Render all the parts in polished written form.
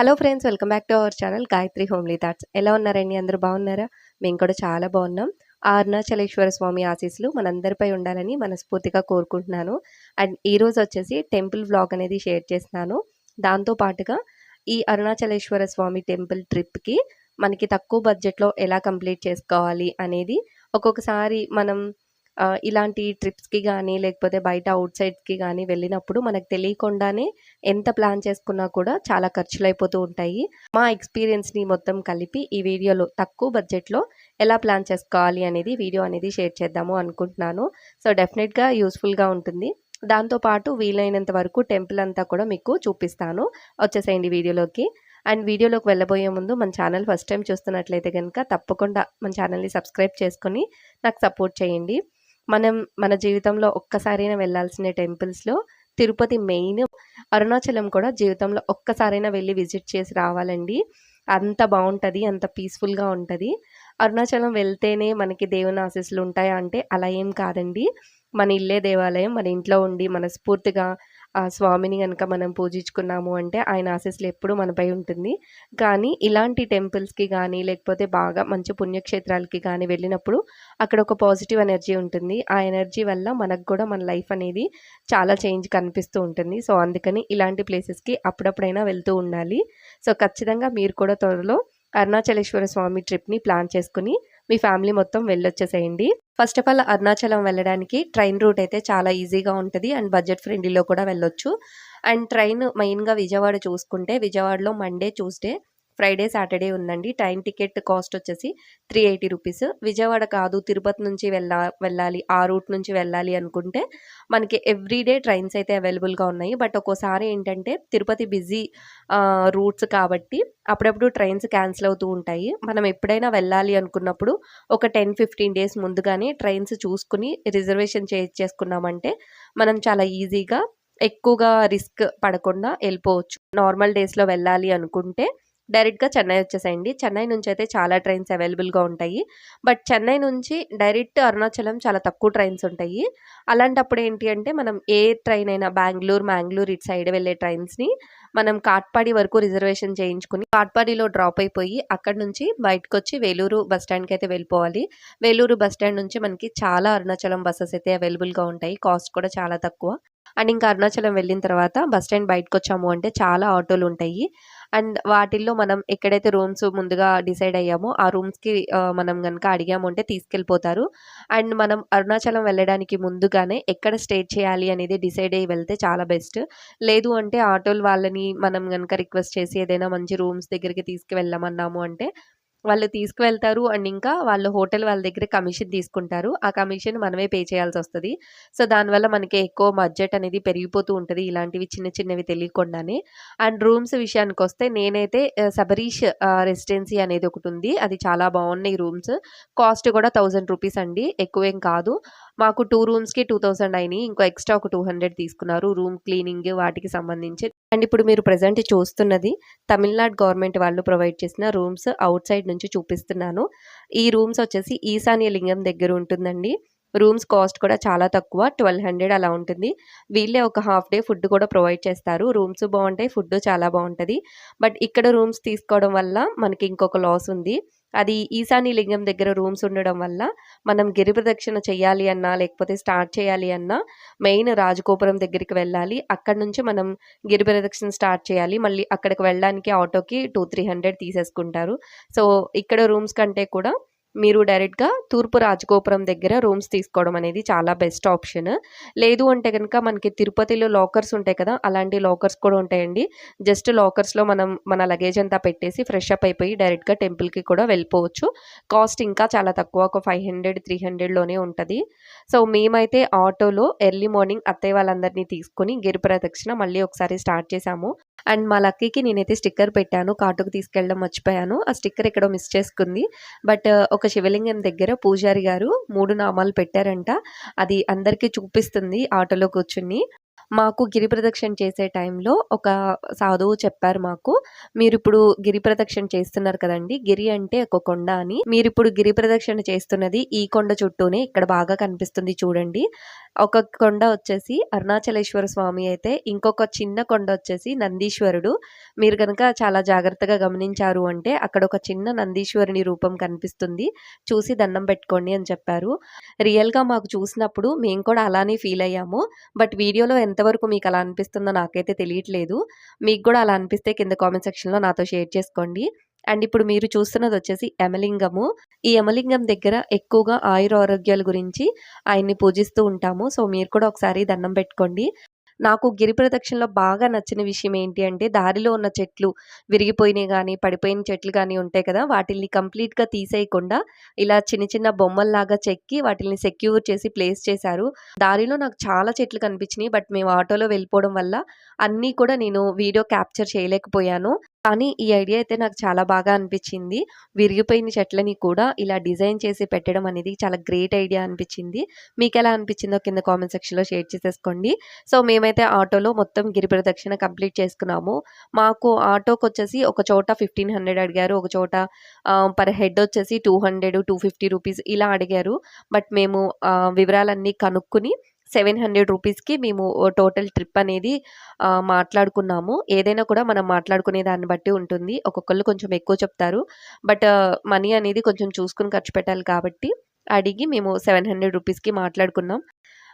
Hello friends, welcome back to our channel Gayatri homely thoughts. ఎలా ఉన్నారండి? అందరూ బాగున్నారా? మేము కూడా చాలా బాగున్నాం. ఆ అరుణాచలేశ్వర స్వామి ఆశీస్సులు మనందరిపై ఉండాలని మనస్ఫూర్తిగా కోరుకుంటున్నాను. అండ్ ఈరోజు వచ్చేసి టెంపుల్ వ్లాగ్ అనేది షేర్ చేస్తున్నాను. దాంతో పాటుగా ఈ అరుణాచలేశ్వర స్వామి టెంపుల్ ట్రిప్కి మనకి తక్కువ బడ్జెట్లో ఎలా కంప్లీట్ చేసుకోవాలి అనేది, ఒక్కొక్కసారి మనం ఇలాంటి ట్రిప్స్కి కానీ లేకపోతే బయట అవుట్ సైడ్స్కి కానీ వెళ్ళినప్పుడు మనకు తెలియకుండానే ఎంత ప్లాన్ చేసుకున్నా కూడా చాలా ఖర్చులు అయిపోతూ ఉంటాయి. మా ఎక్స్పీరియన్స్ని మొత్తం కలిపి ఈ వీడియోలో తక్కువ బడ్జెట్లో ఎలా ప్లాన్ చేసుకోవాలి అనేది వీడియో అనేది షేర్ చేద్దాము అనుకుంటున్నాను. సో డెఫినెట్గా యూస్ఫుల్గా ఉంటుంది. దాంతోపాటు వీలైనంత వరకు టెంపుల్ అంతా కూడా మీకు చూపిస్తాను. వచ్చేసేయండి వీడియోలోకి. అండ్ వీడియోలోకి వెళ్ళబోయే ముందు మన ఛానల్ ఫస్ట్ టైం చూస్తున్నట్లయితే కనుక తప్పకుండా మన ఛానల్ని సబ్స్క్రైబ్ చేసుకొని నాకు సపోర్ట్ చేయండి. మన జీవితంలో ఒక్కసారైనా వెళ్ళాల్సిన టెంపుల్స్లో తిరుపతి మెయిన్, అరుణాచలం కూడా జీవితంలో ఒక్కసారైనా వెళ్ళి విజిట్ చేసి రావాలండి. అంత బాగుంటుంది, అంత పీస్ఫుల్గా ఉంటుంది. అరుణాచలం వెళ్తేనే మనకి దేవుని ఆశీస్సులు ఉంటాయా అంటే అలా ఏం కాదండి. మన ఇల్లే దేవాలయం. మన ఇంట్లో ఉండి మనస్ఫూర్తిగా ఆ స్వామిని కనుక మనం పూజించుకున్నాము అంటే ఆయన ఆశీస్సులు ఎప్పుడు మనపై ఉంటుంది. కానీ ఇలాంటి టెంపుల్స్కి కానీ లేకపోతే బాగా మంచి పుణ్యక్షేత్రాలకి కానీ వెళ్ళినప్పుడు అక్కడ ఒక పాజిటివ్ ఎనర్జీ ఉంటుంది. ఆ ఎనర్జీ వల్ల మనకు కూడా మన లైఫ్ అనేది చాలా చేంజ్ కనిపిస్తూ ఉంటుంది. సో అందుకని ఇలాంటి ప్లేసెస్కి అప్పుడప్పుడైనా వెళ్తూ ఉండాలి. సో ఖచ్చితంగా మీరు కూడా త్వరలో అరుణాచలేశ్వర స్వామి ట్రిప్ని ప్లాన్ చేసుకుని మీ ఫ్యామిలీ మొత్తం వెళ్ళొచ్చేసేయండి. ఫస్ట్ ఆఫ్ ఆల్ అరుణాచలం వెళ్ళడానికి ట్రైన్ రూట్ అయితే చాలా ఈజీగా ఉంటుంది అండ్ బడ్జెట్ ఫ్రెండ్లీలో కూడా వెళ్ళొచ్చు. అండ్ ట్రైన్ మెయిన్గా విజయవాడ చూసుకుంటే విజయవాడలో మండే, ట్యూస్డే, ఫ్రైడే, సాటర్డే ఉందండి. ట్రైన్ టికెట్ కాస్ట్ వచ్చేసి 380 రూపీస్. విజయవాడ కాదు, తిరుపతి నుంచి వెళ్ళాలి, ఆ రూట్ నుంచి వెళ్ళాలి అనుకుంటే మనకి ఎవ్రీడే ట్రైన్స్ అయితే అవైలబుల్గా ఉన్నాయి. బట్ ఒక్కోసారి ఏంటంటే తిరుపతి బిజీ రూట్స్ కాబట్టి అప్పుడప్పుడు ట్రైన్స్ క్యాన్సిల్ అవుతూ ఉంటాయి. మనం ఎప్పుడైనా వెళ్ళాలి అనుకున్నప్పుడు ఒక 10-15 డేస్ ముందుగానే ట్రైన్స్ చూసుకుని రిజర్వేషన్ చేసుకున్నామంటే మనం చాలా ఈజీగా ఎక్కువగా రిస్క్ పడకుండా వెళ్ళిపోవచ్చు. నార్మల్ డేస్లో వెళ్ళాలి అనుకుంటే డైరెక్ట్గా చెన్నై వచ్చేసేయండి. చెన్నై నుంచి అయితే చాలా ట్రైన్స్ అవైలబుల్గా ఉంటాయి. బట్ చెన్నై నుంచి డైరెక్ట్ అరుణాచలం చాలా తక్కువ ట్రైన్స్ ఉంటాయి. అలాంటప్పుడు ఏంటి అంటే మనం ఏ ట్రైన్ అయినా మ్యాంగ్లూర్ ఇటు సైడ్ వెళ్ళే ట్రైన్స్ని మనం కాట్పాడి వరకు రిజర్వేషన్ చేయించుకుని కాట్పాడిలో డ్రాప్ అయిపోయి అక్కడ నుంచి బయటకు వచ్చి వేలూరు బస్ స్టాండ్కి అయితే వెళ్ళిపోవాలి. వేలూరు బస్ స్టాండ్ నుంచి మనకి చాలా అరుణాచలం బస్సెస్ అయితే అవైలబుల్గా ఉంటాయి. కాస్ట్ కూడా చాలా తక్కువ. అండ్ ఇంకా అరుణాచలం వెళ్ళిన తర్వాత బస్ స్టాండ్ బయటకు వచ్చాము అంటే చాలా ఆటోలు ఉంటాయి. అండ్ వాటిల్లో మనం ఎక్కడైతే రూమ్స్ ముందుగా డిసైడ్ అయ్యామో ఆ రూమ్స్కి మనం కనుక అడిగాము అంటే తీసుకెళ్ళిపోతారు. అండ్ మనం అరుణాచలం వెళ్ళడానికి ముందుగానే ఎక్కడ స్టే చేయాలి అనేది డిసైడ్ అయ్యి వెళ్తే చాలా బెస్ట్. లేదు అంటే ఆటోలు వాళ్ళని మనం కనుక రిక్వెస్ట్ చేసి ఏదైనా మంచి రూమ్స్ దగ్గరికి తీసుకువెళ్ళమన్నాము అంటే వాళ్ళు తీసుకువెళ్తారు. అండ్ ఇంకా వాళ్ళు హోటల్ వాళ్ళ దగ్గర కమిషన్ తీసుకుంటారు. ఆ కమిషన్ మనమే పే చేయాల్సి వస్తుంది. సో దానివల్ల మనకి ఎక్కువ బడ్జెట్ అనేది పెరిగిపోతూ ఉంటుంది, ఇలాంటివి చిన్న చిన్నవి తెలియకుండానే. అండ్ రూమ్స్ విషయానికి వస్తే నేనైతే సబరీష్ రెసిడెన్సీ అనేది ఒకటి ఉంది. అది చాలా బాగున్నాయి రూమ్స్. కాస్ట్ కూడా 1000 రూపీస్ అండి, ఎక్కువేం కాదు. మాకు 2 రూమ్స్కి 2000 అయినాయి. ఇంకో ఎక్స్ట్రా ఒక 200 తీసుకున్నారు రూమ్ క్లీనింగ్ వాటికి సంబంధించి. అండ్ ఇప్పుడు మీరు ప్రజెంట్ చూస్తున్నది తమిళనాడు గవర్నమెంట్ వాళ్ళు ప్రొవైడ్ చేసిన రూమ్స్ అవుట్ సైడ్ నుంచి చూపిస్తున్నాను. ఈ రూమ్స్ వచ్చేసి ఈశాన్య లింగం దగ్గర ఉంటుందండి. రూమ్స్ కాస్ట్ కూడా చాలా తక్కువ, 1200 అలా ఉంటుంది. వీళ్ళే ఒక హాఫ్ డే ఫుడ్ కూడా ప్రొవైడ్ చేస్తారు. రూమ్స్ బాగుంటాయి, ఫుడ్ చాలా బాగుంటుంది. బట్ ఇక్కడ రూమ్స్ తీసుకోవడం వల్ల మనకి ఇంకొక లాస్ ఉంది. అది ఈశాన్య లింగం దగ్గర రూమ్స్ ఉండడం వల్ల మనం గిరి ప్రదక్షిణ చేయాలి అన్నా లేకపోతే స్టార్ట్ చేయాలి అన్నా మెయిన్ రాజగోపురం దగ్గరికి వెళ్ళాలి. అక్కడ నుంచి మనం గిరి ప్రదక్షిణ స్టార్ట్ చేయాలి. మళ్ళీ అక్కడికి వెళ్ళడానికి ఆటోకి 200-300 తీసేసుకుంటారు. సో ఇక్కడ రూమ్స్ కంటే కూడా మీరు డైరెక్ట్గా తూర్పు రాజగోపురం దగ్గర రూమ్స్ తీసుకోవడం అనేది చాలా బెస్ట్ ఆప్షన్. లేదు అంటే కనుక మనకి తిరుపతిలో లాకర్స్ ఉంటాయి కదా, అలాంటి లాకర్స్ కూడా ఉంటాయండి. జస్ట్ లాకర్స్లో మనం మన లగేజ్ అంతా పెట్టేసి ఫ్రెష్ అప్ అయిపోయి డైరెక్ట్గా టెంపుల్కి కూడా వెళ్ళిపోవచ్చు. కాస్ట్ ఇంకా చాలా తక్కువ, ఒక 500-300లోనే ఉంటుంది. సో మేమైతే ఆటోలో ఎర్లీ మార్నింగ్ అత్తయ్య వాళ్ళందరినీ తీసుకుని గిరి ప్రదక్షిణ మళ్ళీ ఒకసారి స్టార్ట్ చేశాము. అండ్ మా లక్కీకి నేనైతే స్టిక్కర్ పెట్టాను, కాటుకు తీసుకెళ్ళడం మర్చిపోయాను. ఆ స్టిక్కర్ ఎక్కడో మిస్ చేసుకుంది. బట్ ఒక శివలింగం దగ్గర పూజారి గారు 3 నామాలు పెట్టారంట. అది అందరికీ చూపిస్తుంది ఆటోలో కూర్చుని. మాకు గిరి ప్రదక్షిణ చేసే టైంలో ఒక సాధువు చెప్పారు మాకు, మీరిప్పుడు గిరి ప్రదక్షిణ చేస్తున్నారు కదండీ! గిరి అంటే ఒక కొండ అని. మీరిప్పుడు గిరి ప్రదక్షిణ చేస్తున్నది ఈ కొండ చుట్టూనే, ఇక్కడ బాగా కనిపిస్తుంది చూడండి. ఒక కొండ వచ్చేసి అరుణాచలేశ్వర స్వామి అయితే, ఇంకొక చిన్న కొండ వచ్చేసి నందీశ్వరుడు. మీరు గనక చాలా జాగ్రత్తగా గమనించారు అంటే అక్కడ ఒక చిన్న నందీశ్వరుని రూపం కనిపిస్తుంది. చూసి దండం పెట్టుకోండి అని చెప్పారు. రియల్‌గా మాకు చూసినప్పుడు మేము కూడా అలానే ఫీల్ అయ్యాము. బట్ వీడియోలో ఎంతవరకు మీకు అలా అనిపిస్తుందో నాకైతే తెలియట్లేదు. మీకు కూడా అలా అనిపిస్తే కింద కామెంట్ సెక్షన్‌లో నాతో షేర్ చేసుకోండి. అండ్ ఇప్పుడు మీరు చూస్తున్నదొచ్చేసి యమలింగము. ఈ యమలింగం దగ్గర ఎక్కువగా ఆయురారోగ్యాల గురించి ఆయన్ని పూజిస్తూ ఉంటాము. సో, మీరు కూడా ఒకసారి దండం పెట్టుకోండి. నాకు గిరి ప్రదక్షిణలో బాగా నచ్చిన విషయం ఏంటి అంటే, దారిలో ఉన్న చెట్లు విరిగిపోయినయి గానీ, పడిపోయిన చెట్లు గానీ ఉంటాయి కదా! వాటిల్ని కంప్లీట్‌గా తీసేయకుండా ఇలా చిన్న చిన్న బొమ్మల్లాగా చెక్కి వాటిల్ని సెక్యూర్ చేసి ప్లేస్ చేశారు. దారిలో నాకు చాలా చెట్లు కనిపించినియి. బట్ మేము ఆటోలో వెళ్ళిపోవడం వల్ల అన్నీ కూడా నేను వీడియో క్యాప్చర్ చేయలేకపోయాను. కానీ ఈ ఐడియా అయితే నాకు చాలా బాగా అనిపించింది. విరిగిపోయిన చెట్లని కూడా ఇలా డిజైన్ చేసి పెట్టడం అనేది చాలా గ్రేట్ ఐడియా అనిపించింది. మీకెలా అనిపించిందో కింద కామెంట్ సెక్షన్‌లో షేర్ చేసేసుకోండి. సో, మేమైతే ఆటోలో మొత్తం గిరి ప్రదక్షిణ కంప్లీట్ చేసుకున్నాము. మాకు ఆటోకొచ్చేసి ఒక చోట 1500 అడిగారు. ఒక చోట పర్ హెడ్ వచ్చేసి 200, 250 రూపీస్ ఇలా అడిగారు. బట్ మేము వివరాలన్నీ కనుక్కొని 700 రూపీస్‌కి మేము టోటల్ ట్రిప్ అనేది మాట్లాడుకున్నాము. ఏదైనా కూడా మనం మాట్లాడుకునే దాన్ని బట్టి ఉంటుంది. ఒక్కొక్కళ్ళు కొంచెం ఎక్కువ చెప్తారు. బట్ మనీ అనేది కొంచెం చూసుకొని ఖర్చు పెట్టాలి కాబట్టి అడిగి మేము 700 రూపీస్‌కి మాట్లాడుకున్నాం.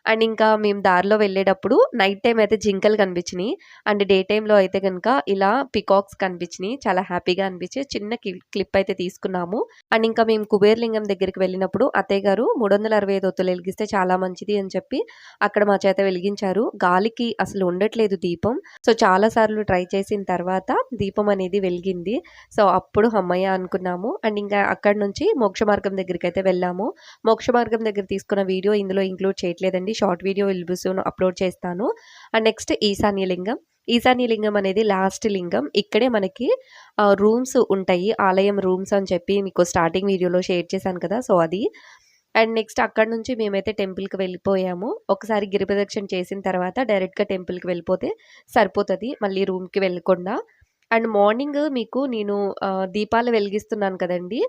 అండ్ ఇంకా మేము దారిలో వెళ్ళేటప్పుడు నైట్ టైమ్ అయితే జింకలు కనిపించినియి. అండ్ డే టైమ్‌లో అయితే గనుక ఇలా పికాక్స్ కనిపించినియి. చాలా హ్యాపీగా అనిపించి చిన్న క్లిప్ అయితే తీసుకున్నాము. అండ్ ఇంకా మేము కుబేరలింగం దగ్గరికి వెళ్ళినప్పుడు అత్తయ్య గారు 365 ఒత్తులు వెలిగిస్తే చాలా మంచిది అని చెప్పి అక్కడ మా చేత వెలిగించారు. గాలికి అసలు ఉండట్లేదు దీపం. సో, చాలా సార్లు ట్రై చేసిన తర్వాత దీపం అనేది వెలిగింది. సో, అప్పుడు హమ్మయ్య అనుకున్నాము. అండ్ ఇంకా అక్కడి నుంచి మోక్ష మార్గం దగ్గరికైతే వెళ్ళాము. మోక్ష మార్గం దగ్గర తీసుకున్న వీడియో ఇందులో ఇంక్లూడ్ చేయట్లేదండి. Short video will be soon upload చేస్తాను. అండ్ నెక్స్ట్ ఈశాన్యలింగం. ఈశాన్యలింగం అనేది లాస్ట్ లింగం. ఇక్కడే మనకి రూమ్స్ ఉంటాయి. ఆలయం రూమ్స్ అని చెప్పి మీకు స్టార్టింగ్ వీడియోలో షేర్ చేశాను కదా! సో, అది. అండ్ నెక్స్ట్ అక్కడి నుంచి మేమైతే టెంపుల్‌కి వెళ్ళిపోయాము. ఒకసారి గిరి ప్రదక్షిణ చేసిన తర్వాత డైరెక్ట్‌గా టెంపుల్‌కి వెళ్ళిపోతే సరిపోతది. మళ్ళీ రూమ్‌కి వెళ్ళకుండా. అండ్ మార్నింగ్ మీకు నేను దీపాలు వెలిగిస్తున్నాను కదండీ!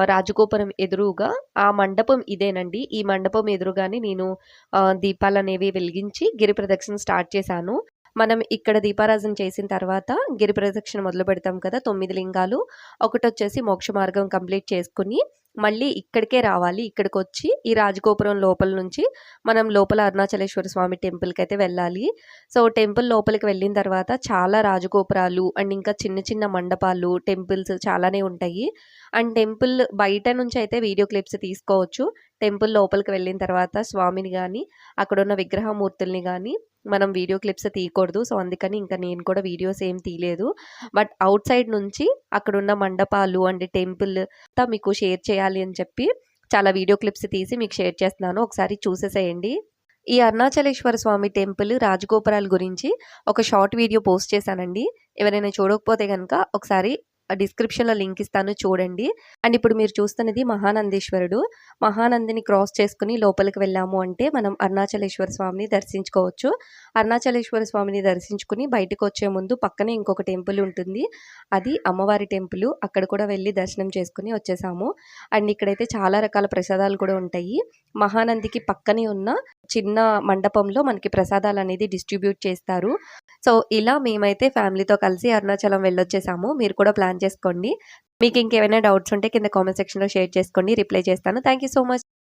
రాజగోపురం ఎదురుగా ఆ మండపం ఇదేనండి. ఈ మండపం ఎదురుగానే నేను దీపాలనేవి వెలిగించి గిరి ప్రదక్షిణ స్టార్ట్ చేశాను. మనం ఇక్కడ దీపారాజన చేసిన తర్వాత గిరి ప్రదక్షిణ మొదలుపెడతాం కదా! 9 లింగాలు. ఒకటొచ్చేసి మోక్ష మార్గం కంప్లీట్ చేసుకొని మళ్ళీ ఇక్కడికే రావాలి. ఇక్కడికొచ్చి ఈ రాజగోపురం లోపల నుంచి మనం లోపల అరుణాచలేశ్వర స్వామి టెంపుల్‌కైతే వెళ్ళాలి. సో, టెంపుల్ లోపలికి వెళ్ళిన తర్వాత చాలా రాజగోపురాలు అండ్ ఇంకా చిన్న చిన్న మండపాలు, టెంపుల్స్ చాలానే ఉంటాయి. అండ్ టెంపుల్ బయట నుంచయితే వీడియో క్లిప్స్ తీసుకోవచ్చు. టెంపుల్ లోపలికి వెళ్ళిన తర్వాత స్వామిని గానీ, అక్కడున్న విగ్రహమూర్తుల్ని గానీ మనం వీడియో క్లిప్స్ తీయకూడదు. సో, అందుకని ఇంకా నేను కూడా వీడియోస్ ఏం తీయలేదు. బట్ ఔట్ సైడ్ నుంచి అక్కడున్న మండపాలు అండ్ టెంపుల్ అంతా మీకు షేర్ చేయాలి అని చెప్పి చాలా వీడియో క్లిప్స్ తీసి మీకు షేర్ చేస్తున్నాను. ఒకసారి చూసేసేయండి. ఈ అరుణాచలేశ్వర స్వామి టెంపుల్ రాజగోపురాల గురించి ఒక షార్ట్ వీడియో పోస్ట్ చేశానండి. ఎవరైనా చూడకపోతే గనక ఒకసారి డిస్క్రిప్షన్‌లో లింక్ ఇస్తాను చూడండి. అండ్ ఇప్పుడు మీరు చూస్తున్నది మహానందేశ్వరుడు. మహానందిని క్రాస్ చేసుకొని లోపలికి వెళ్ళాము అంటే మనం అరుణాచలేశ్వర స్వామిని దర్శించుకోవచ్చు. అరుణాచలేశ్వర స్వామిని దర్శించుకొని బయటకొచ్చే ముందు పక్కనే ఇంకొక టెంపుల్ ఉంటుంది. అది అమ్మవారి టెంపుల్. అక్కడ కూడా వెళ్ళి దర్శనం చేసుకొని వచ్చేసాము. అండ్ ఇక్కడైతే చాలా రకాల ప్రసాదాలు కూడా ఉంటాయి. మహానందికి పక్కనే ఉన్న చిన్న మండపంలో మనకి ప్రసాదాలనేది డిస్ట్రిబ్యూట్ చేస్తారు. సో, ఇలా మేమైతే ఫ్యామిలీతో కలిసి అరుణాచలం వెళ్ళొచ్చేసాము. మీరు కూడా ప్లాన్ చేసుకోండి. మీకు ఇంకేమైనా డౌట్స్ ఉంటే కింద కామెంట్ సెక్షన్‌లో షేర్ చేసుకోండి. రిప్లై చేస్తాను. Thank you so much.